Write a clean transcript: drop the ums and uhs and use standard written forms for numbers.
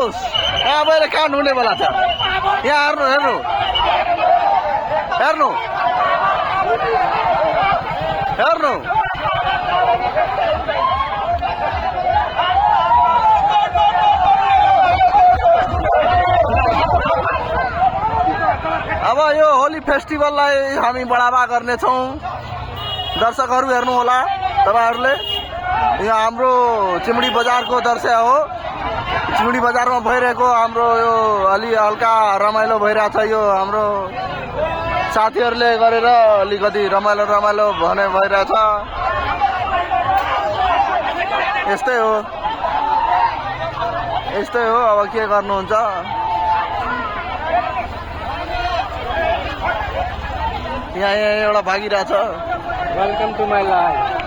हेर्नुहोस् यहाँ मैले कान हुने बेला छ यहाँ हेर्नु हेर्नु हेर्नु हेर्नु अब यो होली फेस्टिभललाई हामी बढावा गर्नेछौँ दर्शकहरू हेर्नु होला तपाईहरुले यो हाम्रो चिमडी बजारको दृश्य हो चिमडी बजारमा भइरहेको हाम्रो यो अलि हल्का रमाइलो भइरहेछ यो हाम्रो साथीहरुले गरेर अलिकति रमाइलो रमाइलो भने भइरहेछ यस्तै हो अब के गर्नुहुन्छ यहाँ एउटा भागिरहेछ वेलकम टू माई लाइफ